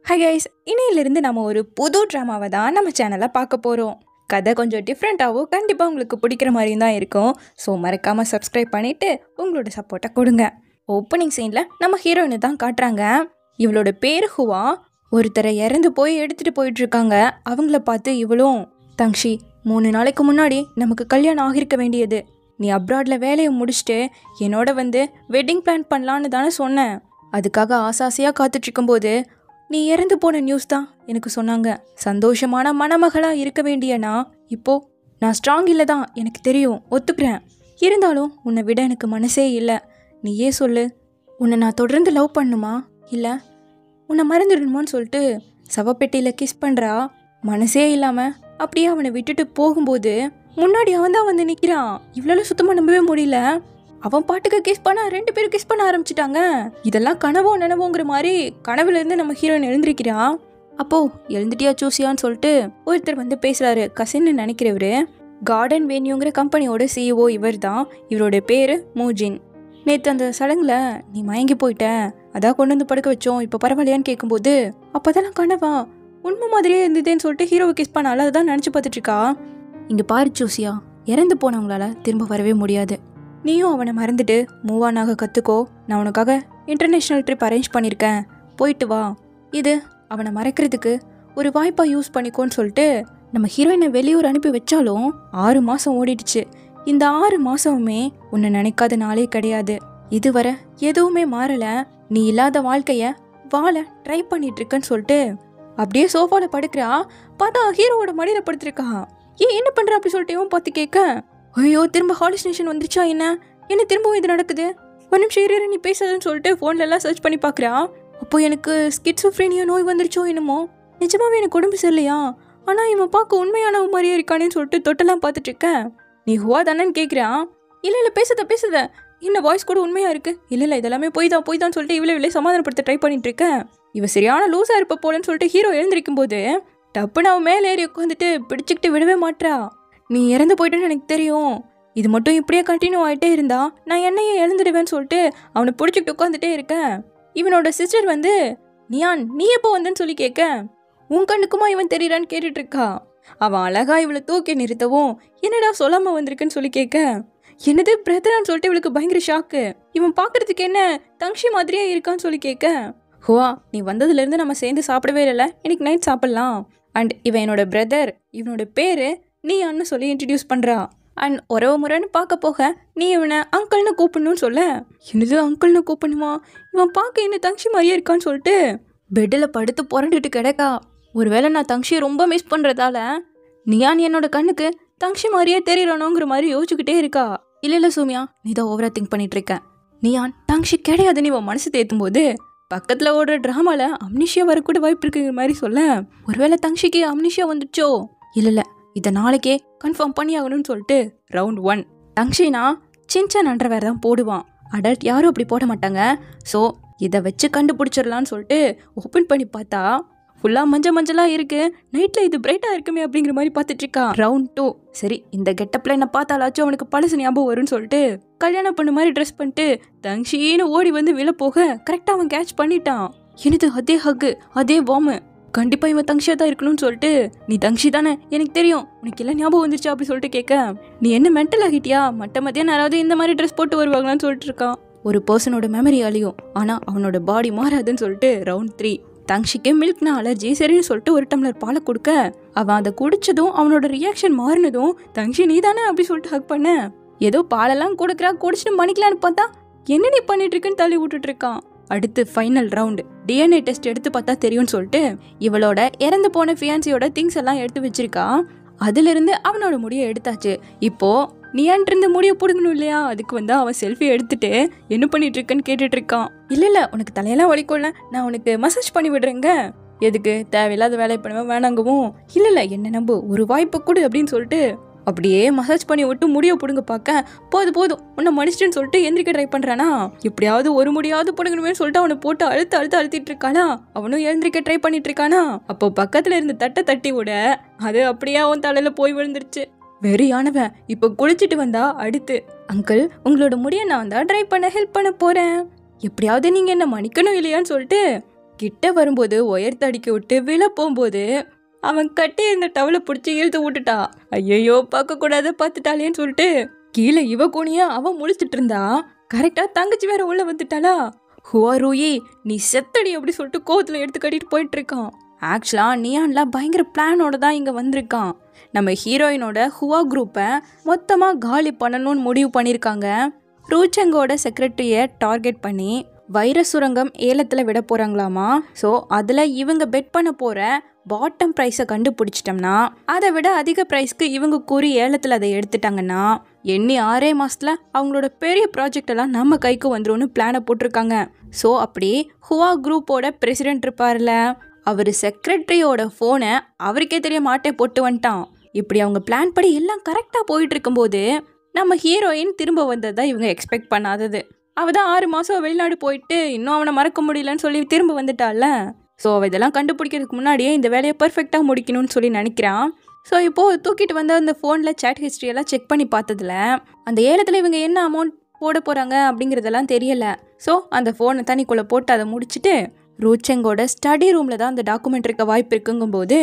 Hi guys, இன்னையிலிருந்து நம்ம ஒரு புது ட்ராமாவை தான் நம்ம சேனலில் பார்க்க போகிறோம். கதை கொஞ்சம் டிஃப்ரெண்ட்டாகவும் கண்டிப்பாக உங்களுக்கு பிடிக்கிற மாதிரியும் தான் இருக்கும். ஸோ மறக்காமல் சப்ஸ்கிரைப் பண்ணிவிட்டு உங்களோட சப்போர்ட்டை கொடுங்க. ஓப்பனிங் சீனில் நம்ம ஹீரோயினை தான் காட்டுறாங்க. இவளோட பேர் ஹுவா. ஒருத்தரை இறந்து போய் எடுத்துகிட்டு போயிட்டுருக்காங்க. அவங்கள பார்த்து இவளும், தங்ஷி 3 நாளைக்கு முன்னாடி நமக்கு கல்யாணம் ஆகியிருக்க வேண்டியது. நீ அப்ராடில் வேலையை முடிச்சுட்டு என்னோட வந்து வெட்டிங் பிளான் பண்ணலான்னு தானே சொன்னேன். அதுக்காக ஆசாசியாக காத்துட்ருக்கும்போது நீ இறந்து போன நியூஸ் தான் எனக்கு சொன்னாங்க. சந்தோஷமான மணமகளாக இருக்க வேண்டியனா இப்போது நான் ஸ்ட்ராங் இல்லை தான் எனக்கு தெரியும், ஒத்துக்கிறேன். இருந்தாலும் உன்னை விட எனக்கு மனசே இல்லை. நீயே சொல்லு, உன்னை நான் தொடர்ந்து லவ் பண்ணுமா இல்லை உன்னை மறந்துடணுமான்னு சொல்லிட்டு சவப்பெட்டியில் கிஸ் பண்ணுறா. மனசே இல்லாமல் அப்படியே அவனை விட்டுட்டு போகும்போது முன்னாடி அவன் தான் வந்து நிற்கிறான். இவ்வளோ சுத்தமாக நம்பவே முடியல. அவன் பாட்டுக்கு கிஸ் பண்ண 2 பேரும் கிஸ் பண்ண ஆரம்பிச்சிட்டாங்க. இதெல்லாம் கனவோ நினைவோங்கிற மாதிரி கனவுலேருந்து நம்ம ஹீரோயின் எழுந்திருக்கிறான். அப்போது எழுந்துட்டியா சூசியான்னு சொல்லிட்டு ஒருத்தர் வந்து பேசுகிறாரு. கசின்னு நினைக்கிறவர். கார்டன் வேன்யூங்கிற கம்பெனியோட CEO இவர் தான். இவரோட பேர் மூஜின். நேற்று அந்த சடங்கில் நீ மயங்கி போயிட்ட, அதான் கொண்டு வந்து படுக்க வச்சோம், இப்போ பரவாயில்லையான்னு கேட்கும்போது அப்போதெல்லாம் கனவா உண்மை மாதிரியே இருந்ததுன்னு சொல்லிட்டு ஹீரோவை கிஸ் பண்ணால அதுதான் நினச்சி பார்த்துட்ருக்கா. இங்கே பாரு சூசியா, இறந்து போனவங்களால திரும்ப வரவே முடியாது. நீயும் அவனை மறந்துட்டு மூவ் ஆன் ஆக கற்றுக்கோ. நான் உனக்காக இன்டர்நேஷ்னல் ட்ரிப் அரேஞ்ச் பண்ணியிருக்கேன், போயிட்டு வா. இது அவனை மறக்கிறதுக்கு ஒரு வாய்ப்பாக யூஸ் பண்ணிக்கோன்னு சொல்லிட்டு நம்ம ஹீரோயினை வெளியூர் அனுப்பி வச்சாலும் 6 மாதம் ஓடிடுச்சு. இந்த 6 மாதமுமே உன்னை நினைக்காத நாளே கிடையாது. இதுவரை எதுவுமே மாறலை. நீ இல்லாத வாழ்க்கையை வாழ ட்ரை பண்ணிகிட்ருக்கன்னு சொல்லிட்டு அப்படியே சோஃபாவில் படுக்கிறா. பார்த்தா ஹீரோவோட மடியில் படுத்துருக்கா. என்ன பண்ணுற அப்படி சொல்லிட்டு இவன் பார்த்து கேட்க, ஐயோ திரும்ப ஹாலுசினேஷன் வந்துருச்சா என்ன திரும்பவும் இது நடக்குது, ஒரு நிமிஷம் இரு நீ பேசாதுன்னு சொல்லிட்டு ஃபோன்ல எல்லாம் சர்ச் பண்ணி பார்க்குறா. அப்போ எனக்கு ஸ்கிட்சோஃப்ரீனியா நோய் வந்துருச்சோ என்னமோ, நிஜமாவே எனக்கு உடம்பு சரியில்லையா, ஆனால் இவன் பார்க்க உண்மையான மாதிரியே இருக்கானேன்னு சொல்லிட்டு தொட்டெல்லாம் பார்த்துட்டு இருக்கேன். நீ ஹுவா தானேன்னு கேட்குறான். இல்லை பேசுத என்ன வாய்ஸ் கூட உண்மையாக இருக்குது. இல்லை இதெல்லாமே போய் தான் சொல்லிட்டு இவ்வளோ சமாதானப்படுத்த ட்ரை பண்ணிட்டு இருக்கேன். இவன் சரியான லூஸாக இருப்ப போலன்னு சொல்லிட்டு ஹீரோ எழுந்திருக்கும் போது டப்புன்னு அவன் மேலே ஏறி உட்காந்துட்டு பிடிச்சிக்கிட்டு விடவே மாட்றா. நீ இறந்து போயிட்டேன்னு எனக்கு தெரியும், இது மட்டும் இப்படியே கண்டினியூ ஆகிட்டே இருந்தா நான் என்னையே எழுந்துடுவேன்னு சொல்லிட்டு அவனை பிடிச்சிக்கிட்டு உட்காந்துட்டே இருக்கேன். இவனோட சிஸ்டர் வந்து, நியான் நீ எப்போ வந்தேன்னு சொல்லி கேட்க, உன் கண்ணுக்குமா இவன் தெரியறான்னு கேட்டுட்டு இருக்கா. அவன் அழகா இவளை தூக்கி நிறுத்தவும் என்னடா சொல்லாம வந்திருக்குன்னு சொல்லி கேட்க, என்னது பிரதரான்னு சொல்லிட்டு இவளுக்கு பயங்கர ஷாக்கு. இவன் பார்க்கறதுக்கு என்ன தங்ஷி மாதிரியே இருக்கான்னு சொல்லி கேட்க, ஹுவா நீ வந்ததுலேருந்து நம்ம சேர்ந்து சாப்பிடவே இல்லைல்ல, இன்னைக்கு நைட் சாப்பிட்லாம். அண்ட் இவன் என்னோட பிரதர், இவனோட பேர் நீயான்னு சொல்லி இன்ட்ரடியூஸ் பண்ணுறா. அண்ட் ஒரே முறைன்னு பார்க்க போக நீ இவனை அங்கிள்னு கூப்பிடணும்னு சொல்ல, என்னது அங்கிள்னு கூப்பிடணுமா, இவன் பார்க்க என்ன தங்ஷி மாதிரியே இருக்கான்னு சொல்லிட்டு பெட்டில் படுத்து புரண்டுட்டு கிடக்கா. ஒருவேளை நான் தங்ஷியை ரொம்ப மிஸ் பண்ணுறதால நியான் என்னோட கண்ணுக்கு தங்ஷி மாதிரியே தெரியறனோங்கிற மாதிரி யோசிச்சுக்கிட்டே இருக்கா. இல்லை சூமியா, நீ தான் ஓவரா திங்க் பண்ணிட்டு இருக்க. நியான் தங்ஷி கிடையாதுன்னு இவன் மனசு தேத்தும் போது பக்கத்தில் ஓடுற ட்ராமாவில் அம்னிஷியா வரக்கூட வாய்ப்பு இருக்குங்கிற மாதிரி சொல்ல, ஒருவேளை தங்ஷிக்கு அம்னிஷியா வந்துச்சோ. இல்லை இதை நாளைக்கே கன்ஃபார்ம் பண்ணி ஆகணும்னு சொல்லிட்டு ரவுண்ட் 1 தங்ஷினா சின்சான் அண்டர்வேர் தான் போடுவான். அடல்ட் யாரும் அப்படி போட மாட்டாங்க. ஸோ இதை வச்சு கண்டுபிடிச்சிடலான்னு சொல்லிட்டு ஓப்பன் பண்ணி பார்த்தா ஃபுல்லாக மஞ்சளாக இருக்குது. நைட்டில் இது பிரைட்டாக இருக்குமே அப்படிங்கிற மாதிரி பார்த்துட்ருக்கா. ரவுண்ட் 2 சரி இந்த கெட்டப்பில் என்ன பார்த்தாலாச்சும் அவனுக்கு பழசு ஞாபகம் வரும்னு சொல்லிட்டு கல்யாணம் பண்ண மாதிரி ட்ரெஸ் பண்ணிட்டு தங்ஷின்னு ஓடி வந்து விழ போக கரெக்டாக அவன் கேட்ச் பண்ணிட்டான். எனது அதே ஹக்கு அதே வார்மு, கண்டிப்பாக இவன் தங்ஷியா தான் இருக்கணும்னு சொல்லிட்டு, நீ தங்ஷி தானே எனக்கு தெரியும், உனக்கு எல்லாம் ஞாபகம் வந்துருச்சா அப்படி சொல்லிட்டு கேட்க, நீ என்ன மென்டல் ஆகிட்டியா, மத்தியானம் யாராவது இந்த மாதிரி ட்ரெஸ் போட்டு வருவாங்களான்னு சொல்லிட்டு இருக்கான். ஒரு பர்சனோட மெமரி அழியும் ஆனால் அவனோட பாடி மாறாதுன்னு சொல்லிட்டு ரவுண்ட் 3 தங்ஷிக்கு மில்க்னா அலர்ஜி, சரின்னு சொல்லிட்டு ஒரு டம்ளர் பாலை கொடுக்க அவன் அதை குடிச்சதும் அவனோட ரியாக்ஷன் மாறினதும், தங்ஷி நீ தானே அப்படி சொல்லிட்டு ஹக் பண்ண, ஏதோ பாலெல்லாம் கொடுக்குறா, குடிச்சிட்டு மணிக்கலான்னு பார்த்தா என்ன நீ பண்ணிட்டு இருக்குன்னு தள்ளி விட்டுட்டு இருக்கான். அடுத்து ஃபைனல் ரவுண்டு DNA டெஸ்ட் எடுத்து பார்த்தா தெரியும்னு சொல்லிட்டு இவளோட இறந்து போன ஃபியான்சியோட திங்ஸ் எல்லாம் எடுத்து வச்சிருக்கா. அதிலிருந்து அவனோட முடியை எடுத்தாச்சு. இப்போ நீயான்ட்டு முடியை பிடுங்கணும் இல்லையா, அதுக்கு வந்து அவன் செல்ஃபி எடுத்துட்டு என்ன பண்ணிட்டு இருக்கன்னு கேட்டுட்டு இருக்கான். இல்லை உனக்கு தலையெல்லாம் வலிக்கொள்ள, நான் உனக்கு மசாஜ் பண்ணி விடுறேங்க. எதுக்கு தேவையில்லாத வேலை பண்ணுவேன் வேணாங்கவும், இல்லை என்ன நம்பு ஒரு வாய்ப்பு கொடு அப்படின்னு சொல்லிட்டு அப்படியே மசாஜ் பண்ணி விட்டு முடிய பிடுங்க பார்க்க, போதும் உன்னை மனுஷன்னு சொல்லிட்டு எந்திரிக்க ட்ரை பண்ணுறானா, எப்படியாவது ஒரு முடியாவது பிடுங்கணுமே சொல்லிட்டு அவனை போட்டு அழுத்திட்டு இருக்கானா. அவனும் எழுந்திரிக்க ட்ரை பண்ணிட்டு இருக்கானா. அப்போ பக்கத்தில் இருந்து தட்டி விட அது அப்படியே அவன் தலையில போய் விழுந்துருச்சு. வெறியானவன் இப்போ குளிச்சுட்டு வந்தா அடுத்து, அங்கிள் உங்களோட முடிய நான் தான் ட்ரை பண்ண ஹெல்ப் பண்ண போறேன், எப்படியாவது நீங்க என்ன மன்னிக்கணும் இல்லையான்னு சொல்லிட்டு கிட்ட வரும்போது ஒயர் தடிக்க விட்டு விழ போகும்போது அவன் கட்டி இருந்த டவலை பிடிச்சி இழுத்து விட்டுட்டா. ஐயோ பார்க்க கூடாத பார்த்துட்டாளேன்னு சொல்லிட்டு கீழே இவ குனியா அவன் முழிச்சிட்டு இருந்தா. கரெக்டா தங்கச்சி வேற உள்ள வந்துட்டாளா. ஹுவா ரூயி நீ செத்தடி அப்படி சொல்லிட்டு கோவத்துல எடுத்து கட்டிட்டு போயிட்டு இருக்கான். ஆக்சுவலா நியான்ல பயங்கர பிளானோட தான் இங்க வந்திருக்கான். நம்ம ஹீரோயினோட ஹுவா குரூப்பை மொத்தமா காலி பண்ணணும்னு முடிவு பண்ணியிருக்காங்க. ரூச்சங்கோட செக்ரட்டரியை டார்கெட் பண்ணி வைர சுரங்கம் ஏலத்துல விட போறாங்களாமா. ஸோ அதுல இவங்க பெட் பண்ண போற பாட்டம் ப்ரைஸை கண்டுபிடிச்சிட்டோம்னா அதை விட அதிக ப்ரைஸ்க்கு இவங்க கூறி ஏலத்தில் அதை எடுத்துட்டாங்கன்னா எண்ணி 6 மாசத்துல அவங்களோட பெரிய ப்ராஜெக்ட் எல்லாம் நம்ம கைக்கு வந்துரும்னு பிளானை போட்டிருக்காங்க. ஸோ அப்படி ஹுவா குரூப்போட பிரசிடென்ட் இருப்பார்ல, அவர் செக்ரட்டரியோட ஃபோனை அவருக்கே தெரிய மாட்டே போட்டு வந்துட்டான். இப்படி அவங்க பிளான் படி எல்லாம் கரெக்டாக போயிட்டு இருக்கும்போது நம்ம ஹீரோயின் திரும்ப வந்ததா இவங்க எக்ஸ்பெக்ட் பண்ணாதது. அவள் தான் 6 மாதம் வெளிநாடு போயிட்டு இன்னும் அவனை மறக்க முடியலன்னு சொல்லி திரும்ப வந்துட்டாள்ல. ஸோ அவள் இதெல்லாம் கண்டுபிடிக்கிறதுக்கு முன்னாடியே இந்த வேலையை பர்ஃபெக்டாக முடிக்கணும்னு சொல்லி நினைக்கிறான். ஸோ இப்போது தூக்கிட்டு வந்து அந்த ஃபோனில் சேட் ஹிஸ்ட்ரியெல்லாம் செக் பண்ணி பார்த்ததுல அந்த ஏலத்தில் இவங்க என்ன அமௌண்ட் போட போகிறாங்க அப்படிங்கிறதெல்லாம் தெரியலை. ஸோ அந்த ஃபோனை தண்ணிக்குள்ளே போட்டு அதை முடிச்சுட்டு ரூச்சங்கோட ஸ்டடி ரூமில் தான் அந்த டாக்குமெண்ட் இருக்க வாய்ப்பு இருக்குங்கும்போது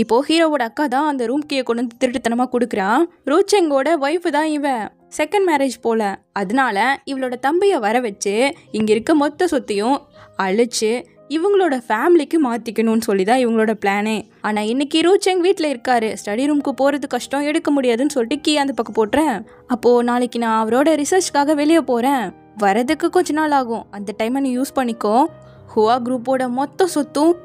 இப்போது ஹீரோவோட அக்கா தான் அந்த ரூம் கீயை கொண்டு வந்து திருட்டுத்தனமாக கொடுக்குறான். ரூச்சங்கோட ஒய்ஃபு தான் இவன், செகண்ட் மேரேஜ் போல். அதனால இவளோட தம்பியை வர வச்சு இங்கே இருக்க மொத்த சொத்தையும் அழிச்சு இவங்களோட ஃபேமிலிக்கு மாற்றிக்கணும்னு சொல்லி தான் இவங்களோட பிளானே. ஆனால் இன்னைக்கு ரூச்செங் வீட்டில் இருக்காரு. ஸ்டடி ரூமுக்கு போகிறது கஷ்டம், எடுக்க முடியாதுன்னு சொல்லிட்டு கீ அந்த பக்கம் போட்டுறேன். அப்போது நாளைக்கு நான் அவரோட ரிசர்ச்காக வெளியே போகிறேன், வரதுக்கு கொஞ்ச நாள் ஆகும், அந்த டைமை நீ யூஸ் பண்ணிக்கோ. ஹுவா குரூப்போட மொத்த சொத்தும்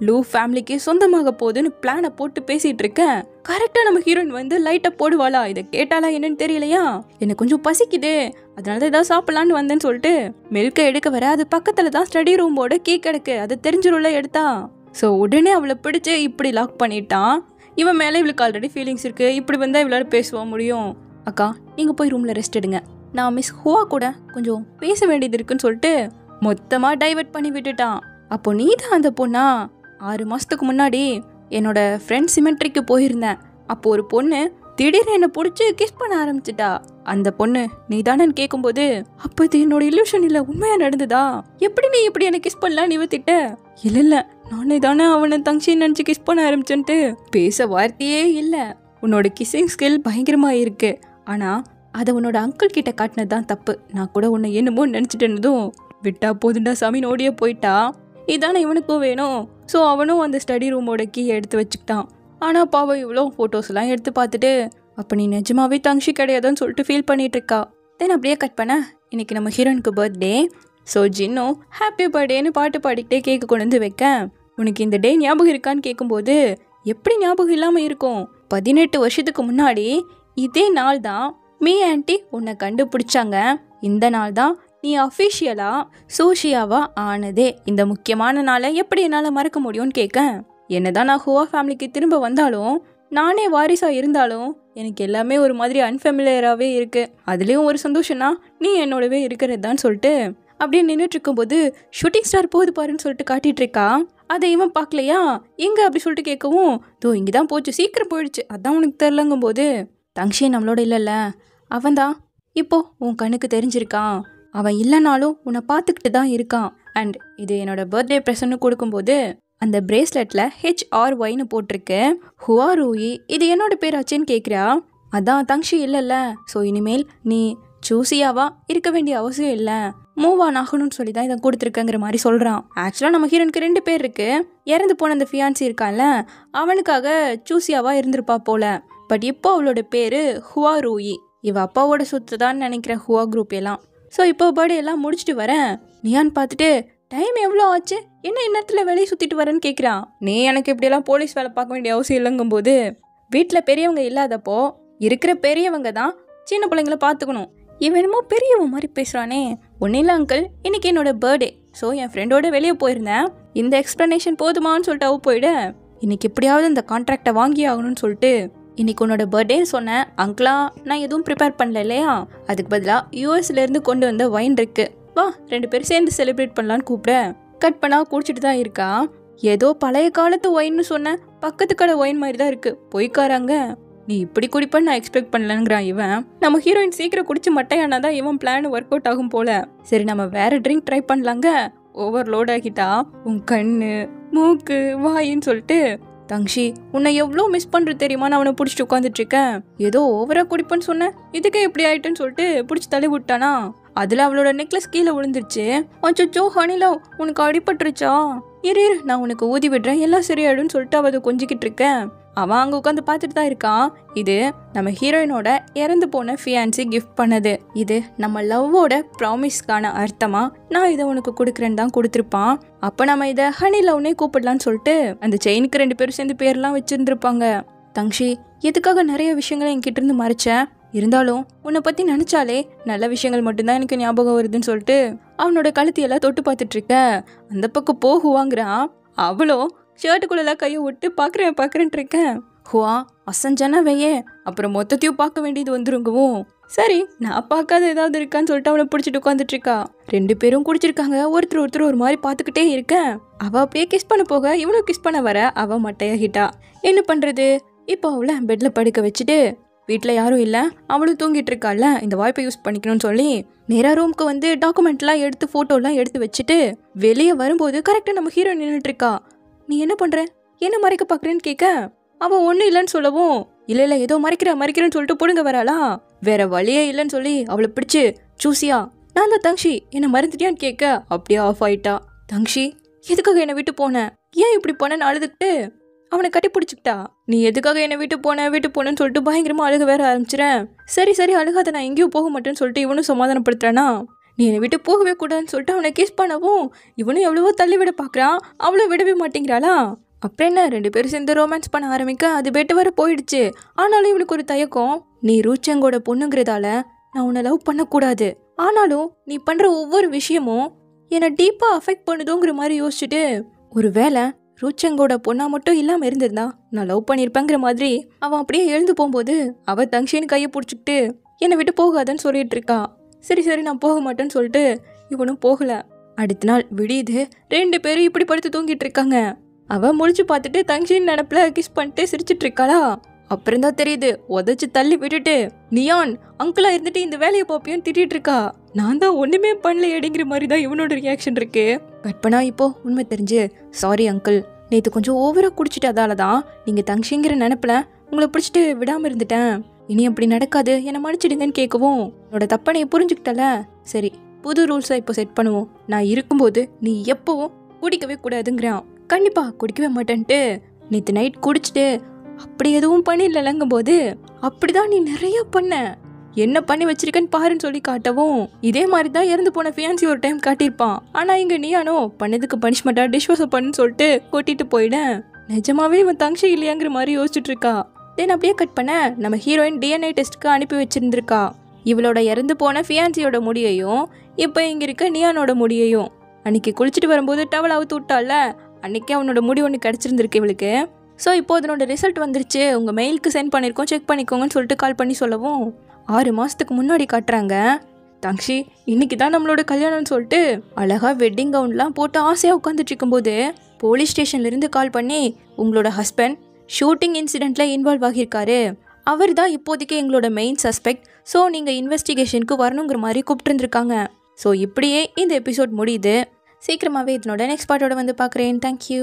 லூ ஃபேமிலிக்கு சொந்தமாக போகுதுன்னு பிளானை போட்டு பேசிகிட்டு இருக்கேன். கரெக்டாக நம்ம ஹீரோயின் வந்து லைட்டை போடுவாளா. இதை கேட்டாலா என்னன்னு தெரியலையா, எனக்கு கொஞ்சம் பசிக்குது அதனால தான் ஏதாவது சாப்பிட்லான்னு வந்தேன்னு சொல்லிட்டு மில்கை எடுக்க வர அது பக்கத்தில் தான் ஸ்டடி ரூமோட கீ கிடக்கு, அது தெரிஞ்சிரும்ல எடுத்தா. ஸோ உடனே அவளை பிடிச்சி இப்படி லாக் பண்ணிட்டான். இவன் மேலே இவளுக்கு ஆல்ரெடி ஃபீலிங்ஸ் இருக்குது, இப்படி வந்தால் இவளால் பேசுவ முடியும். அக்கா நீங்கள் போய் ரூமில் ரெஸ்ட் எடுங்க, நான் மிஸ் ஹுவா கூட கொஞ்சம் பேச வேண்டியது இருக்குன்னு சொல்லிட்டு மொத்தமாக டைவர்ட் பண்ணி விட்டுட்டான். அப்போ நீ தான் அந்த பொண்ணா? 6 மாதத்துக்கு முன்னாடி என்னோட ஃப்ரெண்ட் சிமெண்ட்ரிக்கு போயிருந்தேன். அப்போ ஒரு பொண்ணு திடீர்னு என்னை பிடிச்சி கிஸ் பண்ண ஆரம்பிச்சிட்டா. அந்த பொண்ணு நீ தானேன்னு கேட்கும்போது அப்போ இது என்னோட இல்யூஷன் இல்லை, உண்மையாக நடந்ததா? எப்படி நீ இப்படி என்னை கிஸ் பண்ணலாம் நிவத்திட்ட? இல்லை நானே தானே அவனை தங்கச்சின்னு நினச்சி கிஸ் பண்ண ஆரம்பிச்சேன்ட்டு பேச வார்த்தையே இல்லை. உன்னோட கிஸ்ஸிங் ஸ்கில் பயங்கரமாக இருக்கு, ஆனால் அதை உன்னோட அங்கிள் கிட்ட காட்டினது தான் தப்பு. நான் கூட உன்னை என்னமோ நினச்சிட்டேன்னதும் விட்டா போதுண்டா சாமின்னு ஓடியே போயிட்டா. இதானே இவனுக்கும் வேணும். ஸோ அவனும் அந்த ஸ்டடி ரூமோட கீயை எடுத்து வச்சுக்கிட்டான். ஆனால் பாவம் இவ்வளோ ஃபோட்டோஸ்லாம் எடுத்து பார்த்துட்டு அப்போ நீ நிஜமாவே தங்கச்சி கிடையாதுன்னு சொல்லிட்டு ஃபீல் பண்ணிட்டு இருக்கா. தென் அப்படியே கட் பண்ண இன்னைக்கு நம்ம ஹீரோயினுக்கு பர்த்டே. ஸோ ஜின்னும் ஹாப்பி பர்த்டேன்னு பாட்டு பாடிக்கிட்டே கேக்கு கொண்டு வந்து வைக்க, உனக்கு இந்த டே ஞாபகம் இருக்கான்னு கேட்கும்போது எப்படி ஞாபகம் இல்லாமல் இருக்கும், 18 வருஷத்துக்கு முன்னாடி இதே நாள் தான் மீ ஆன்ட்டி உன்னை கண்டுபிடிச்சாங்க. இந்த நாள் தான் நீ அஃபிஷியலா சோஷியாவா ஆனதே. இந்த முக்கியமான நாளை எப்படி என்னால் மறக்க முடியும்னு கேட்க, என்னதான் நான் ஹுவா ஃபேமிலிக்கு திரும்ப வந்தாலும் நானே வாரிசாக இருந்தாலும் எனக்கு எல்லாமே ஒரு மாதிரி அன்ஃபெமிலியராகவே இருக்குது. அதுலேயும் ஒரு சந்தோஷம்னா நீ என்னோடவே இருக்கிறது தான் சொல்லிட்டு அப்படியே நின்றுட்டு இருக்கும்போது ஷூட்டிங் ஸ்டார் போகுது பாருன்னு சொல்லிட்டு காட்டிகிட்டு இருக்கா. அதை இவன் பார்க்கலையா, எங்கே அப்படி சொல்லிட்டு கேட்கவும் தோ இங்கே தான் போச்சு, சீக்கிரம் போயிடுச்சு, அதான் உனக்கு தெரிலங்கும் போது தங்ஷே நம்மளோட இல்லைல்ல, அவன் தான் இப்போ உன் கண்ணுக்கு தெரிஞ்சிருக்கான், அவன் இல்லைனாலும் உன்னை பார்த்துக்கிட்டு தான் இருக்கான். அண்ட் இது என்னோட பர்த்டே ப்ரெசன்ட்னு கொடுக்கும்போது அந்த பிரேஸ்லெட்டில் HRYன்னு போட்டிருக்கு. ஹுவா ரூயி இது என்னோட பேர் ஆச்சுன்னு கேட்குறா. அதான் தங்ஷி இல்லைல்ல, ஸோ இனிமேல் நீ சூசியாவா இருக்க வேண்டிய அவசியம் இல்லை, மூவ் ஆன் ஆகணும்னு சொல்லி தான் இதை கொடுத்துருக்கங்கிற மாதிரி சொல்கிறான். ஆக்சுவலாக நம்ம ஹீரோனுக்கு 2 பேர் இருக்குது. இறந்து போன அந்த ஃபியான்சி இருக்கான்ல, அவனுக்காக சூசியாவாக இருந்திருப்பா போல. பட் இப்போ அவளோட பேர் ஹுவா ரூயி. இவ அப்பாவோட சொத்து தான் நினைக்கிற ஹுவா குரூப் எல்லாம். ஸோ இப்போ பர்த்டே எல்லாம் முடிச்சுட்டு வரேன், நியான் பார்த்துட்டு டைம் எவ்வளோ ஆச்சு, என்ன இன்னத்தில் வேலையை சுற்றிட்டு வரேன்னு கேட்குறான். நீ எனக்கு இப்படியெல்லாம் போலீஸ் வேலை பார்க்க வேண்டிய அவசியம் இல்லைங்கும்போது வீட்டில் பெரியவங்க இல்லாதப்போ இருக்கிற பெரியவங்க தான் சின்ன பிள்ளைங்களை பார்த்துக்கணும். இவன் என்னமோ பெரியவன் மாதிரி பேசுகிறானே. ஒன்றும் இல்லை அங்கிள், இன்னைக்கு என்னோட பர்த்டே, ஸோ என் ஃப்ரெண்டோட வெளியே போயிருந்தேன், இந்த எக்ஸ்ப்ளனேஷன் போதுமான்னு சொல்லிட்டு அவ போயிட இன்னைக்கு எப்படியாவது இந்த கான்ட்ராக்டை வாங்கி ஆகணும்னு சொல்லிட்டு இன்னைக்கு உன்னோட பர்த்டேன்னு சொன்னேன். அங்கிளா நான் எதுவும் ப்ரிப்பேர் பண்ணல இல்லையா, அதுக்கு பதிலாக யூஎஸ்லேருந்து கொண்டு வந்த வைன் இருக்கு, வா 2 பேரும் சேர்ந்து செலிப்ரேட் பண்ணலான்னு கூப்பிட கட் பண்ணா குடிச்சிட்டு தான் இருக்கா. ஏதோ பழைய காலத்து ஒயின்னு சொன்னேன், பக்கத்து கடை ஒயின் மாதிரி தான் இருக்கு, போய்க்காராங்க, நீ இப்படி குடிப்பேன்னு நான் எக்ஸ்பெக்ட் பண்ணலங்கிறான் இவன். நம்ம ஹீரோயின் சீக்கிரம் குடிச்சு மட்டையானா தான் இவன் பிளான் ஒர்க் அவுட் ஆகும் போல. சரி நம்ம வேற ட்ரிங்க் ட்ரை பண்ணலாங்க, ஓவர்லோட் ஆகிட்டா உன் கண்ணு மூக்கு வாயின்னு சொல்லிட்டு தங்ஷி உன்னை எவ்வளோ மிஸ் பண்ணுறது தெரியுமா, நான் அவனை பிடிச்சிட்டு உட்காந்துட்டு இருக்கேன். ஏதோ ஓவரா குடிப்பேன்னு சொன்னேன், இதுக்கே எப்படி ஆயிட்டுன்னு சொல்லிட்டு பிடிச்சி தள்ளி விட்டானா. அதில் அவளோட நெக்லஸ் கீழே விழுந்துருச்சு. அச்சோ ஹனிலா உனக்கு அடிபட்டுருச்சா, இரு நான் உனக்கு ஊதி விடுறேன் எல்லாம் சரியாயிடும்னு சொல்லிட்டு அவ அதை கொஞ்சிக்கிட்டு இருக்கேன். அவன் அங்கே உட்காந்து பார்த்துட்டு தான் இருக்கான். இது நம்ம ஹீரோயினோட இறந்து போன ஃபியான்சி கிஃப்ட் பண்ணது. இது நம்ம லவ்வோட ப்ராமிஸ்க்கான அர்த்தமா நான் இதை உனக்கு கொடுக்குறேன்னு தான் கொடுத்துருப்பான். அப்போ நம்ம இதை ஹனி லவ்னே கூப்பிடலான்னு சொல்லிட்டு அந்த செயினுக்கு 2 பேரும் சேர்ந்து பேர்லாம் வச்சிருந்துருப்பாங்க. தங்ஷி எதுக்காக நிறைய விஷயங்களை என்கிட்ட இருந்து மறைச்சேன், இருந்தாலும் உன்னை பற்றி நினச்சாலே நல்ல விஷயங்கள் மட்டும்தான் எனக்கு ஞாபகம் வருதுன்னு சொல்லிட்டு அவனோட கழுத்தியெல்லாம் தொட்டு பார்த்துட்டு இருக்க. அந்த பக்கம் போகுவாங்கிறான். அவளோ ஷர்ட்டுக்குள்ளெல்லாம் கையை விட்டு பார்க்குறேன்ட்டு இருக்கேன். ஹுவா அசஞ்சானா வையே, அப்புறம் மொத்தத்தையும் பார்க்க வேண்டியது வந்துருங்கவும். சரி நான் பார்க்காத ஏதாவது இருக்கான்னு சொல்லிட்டு அவனை பிடிச்சிட்டு உட்காந்துட்டு இருக்கா. 2 பேரும் குடிச்சிருக்காங்க. ஒருத்தர் ஒரு மாதிரி பார்த்துக்கிட்டே இருக்கேன். அவள் அப்படியே கிஸ் பண்ண போக இவனும் கிஸ் பண்ண வர அவள் மட்டையாகிட்டா. என்ன பண்ணுறது, இப்போ அவளை பெட்டில் படுக்க வச்சுட்டு வீட்டில் யாரும் இல்லை, அவளும் தூங்கிட்டு இருக்கால, இந்த வாய்ப்பை யூஸ் பண்ணிக்கணும்னு சொல்லி நேராக ரூமுக்கு வந்து டாக்குமெண்ட்லாம் எடுத்து ஃபோட்டோலாம் எடுத்து வச்சுட்டு வெளியே வரும்போது கரெக்டாக நம்ம ஹீரோயின் நின்றுட்டு இருக்கா. நீ என்ன பண்ணுற, என்ன மறைக்க பார்க்குறேன்னு கேட்க அவன் ஒன்றும் இல்லைன்னு சொல்லவும் இல்லை ஏதோ மறைக்கிறேன்னு சொல்லிட்டு பொடுங்க வராளா. வேற வழியே இல்லைன்னு சொல்லி அவளை பிடிச்சு சூசியா நான் தான் தங்ஷி என்னை மறந்துட்டியான்னு கேட்க அப்படியே ஆஃப் ஆயிட்டா. தங்ஷி எதுக்காக என்னை விட்டு போனேன், ஏன் இப்படி போனேன்னு அழுதுகிட்டு அவனை கட்டி பிடிச்சிக்கிட்டா. நீ எதுக்காக என்னை வீட்டு போனேன்னு சொல்லிட்டு பயங்கரமா அழுக வேற ஆரம்பிச்சிடேன். சரி அழுகாத, நான் எங்கேயும் போக மாட்டேன்னு சொல்லிட்டு இவனும் சமாதானப்படுத்துறானா. நீ என்னை விட்டு போகவே கூடாதுன்னு சொல்லிட்டு அவனை கிஸ் பண்ணவும் இவனும் எவ்வளவோ தள்ளி விட பார்க்குறான். அவளும் விடவே மாட்டேங்கிறாளா. அப்புறம் என்ன 2 பேரும் சேர்ந்து ரொமான்ஸ் பண்ண ஆரம்பிக்க அது பெட்டு வர போயிடுச்சு. ஆனாலும் இவனுக்கு ஒரு தயக்கம், நீ ரூச்சங்கோட பொண்ணுங்கிறதால நான் உன்னை லவ் பண்ணக்கூடாது, ஆனாலும் நீ பண்ற ஒவ்வொரு விஷயமும் என்னை டீப்பா அஃபெக்ட் பண்ணுதோங்கிற மாதிரி யோசிச்சுட்டு ஒரு வேளை ரூச்சங்கோட பொண்ணா மட்டும் இல்லாமல் இருந்திருந்தா நான் லவ் பண்ணியிருப்பேங்கிற மாதிரி அவன் அப்படியே எழுந்து போகும்போது அவள் தங்ஷின்னு கையை பிடிச்சிக்கிட்டு என்னை விட்டு போகாதன்னு சொல்லிட்டு இருக்கா. சரி நான் போக மாட்டேன்னு சொல்லிட்டு இவனும் போகல. அடுத்த நாள் விடியுது. 2 பேரும் இப்படி படுத்து தூங்கிட்டு இருக்காங்க. அவன் முழிச்சு பார்த்துட்டு தங்ஷின்னு நினப்புல கிஸ் பண்ணிட்டு சிரிச்சிட்டு இருக்காளா. அப்புறம் தான் தெரியுது உதச்சு தள்ளி விட்டுட்டு நியான் அங்கிளா இருந்துட்டு இந்த வேலையை பார்ப்பியோன்னு திட்டிட்டு இருக்கா. நான் தான் ஒண்ணுமே பண்ணல அப்படிங்கிற மாதிரி தான் இவனோட ரியாக்ஷன் இருக்கு. கற்பனா இப்போ உண்மை தெரிஞ்சு சாரி அங்கிள், நேற்று கொஞ்சம் ஓவரா குடிச்சிட்டதால தான் நீங்க தங்ஷிங்கிற நினைப்புல உங்களை பிடிச்சிட்டு விடாம இருந்துட்டேன், இனி அப்படி நடக்காது என்னை மன்னிச்சிடுங்கன்னு கேட்கவும் என்னோட தப்பனையை புரிஞ்சுக்கிட்டல. சரி புது ரூல்ஸை இப்போ செட் பண்ணுவோம், நான் இருக்கும்போது நீ எப்பவும் குடிக்கவே கூடாதுங்கிறான். கண்டிப்பா குடிக்கவே மாட்டேன்ட்டு நேற்று நைட் குடிச்சிட்டு அப்படி எதுவும் பண்ணிடலங்கும் போது அப்படிதான் நீ நிறைய பண்ண, என்ன பண்ணி வச்சிருக்கன்னு பாருன்னு சொல்லி காட்டவும் இதே மாதிரி தான் இறந்து போன ஃபியான்சி ஒரு டைம் காட்டியிருப்பான். ஆனா இங்க நீயானோ பண்ணதுக்கு பனிஷ்மெண்டா டிஷ்வாஷர் பண்ணுன்னு சொல்லிட்டு கொட்டிட்டு போயிடேன். நிஜமாவே இவன் தங்ஷி இல்லையாங்கிற மாதிரி யோசிச்சுட்டு இருக்கா. தென் அப்படியே கட் பண்ண நம்ம ஹீரோயின் DNA டெஸ்ட்டுக்கு அனுப்பி வச்சிருந்திருக்கா. இவளோட இறந்து போன ஃபியான்சியோட முடியையும் இப்போ இங்க இருக்க நியானோட முடியையும் அன்னைக்கு குளிச்சுட்டு வரும்போது டவல் அவுத்து விட்டால, அன்னைக்கே அவனோட முடி ஒன்று கிடச்சிருந்துருக்கு இவளுக்கு. ஸோ இப்போ அதனோட ரிசல்ட் வந்துருச்சு, உங்கள் மெயிலுக்கு சென்ட் பண்ணியிருக்கோம், செக் பண்ணிக்கோங்கன்னு சொல்லிட்டு கால் பண்ணி சொல்லவும் 6 மாதத்துக்கு முன்னாடி காட்டுறாங்க. தங்ஷி இன்னைக்கு தான் நம்மளோட கல்யாணம்னு சொல்லிட்டு அழகாக வெட்டிங் கவுன்லாம் போட்டு ஆசையாக உட்காந்துட்டு இருக்கும்போது போலீஸ் ஸ்டேஷன்லேருந்து கால் பண்ணி உங்களோட ஹஸ்பண்ட் ஷூட்டிங் இன்சிடெண்ட்டில் இன்வால்வ் ஆகியிருக்காரு, அவர் தான் இப்போதைக்கு எங்களோட மெயின் சஸ்பெக்ட், ஸோ நீங்கள் இன்வெஸ்டிகேஷனுக்கு வரணுங்கிற மாதிரி கூப்பிட்டுருந்துருக்காங்க. ஸோ இப்படியே இந்த எபிசோட் முடியுது. சீக்கிரமாகவே இதனோட நெக்ஸ்ட் பார்ட்டோட வந்து பார்க்குறேன். தேங்க்யூ.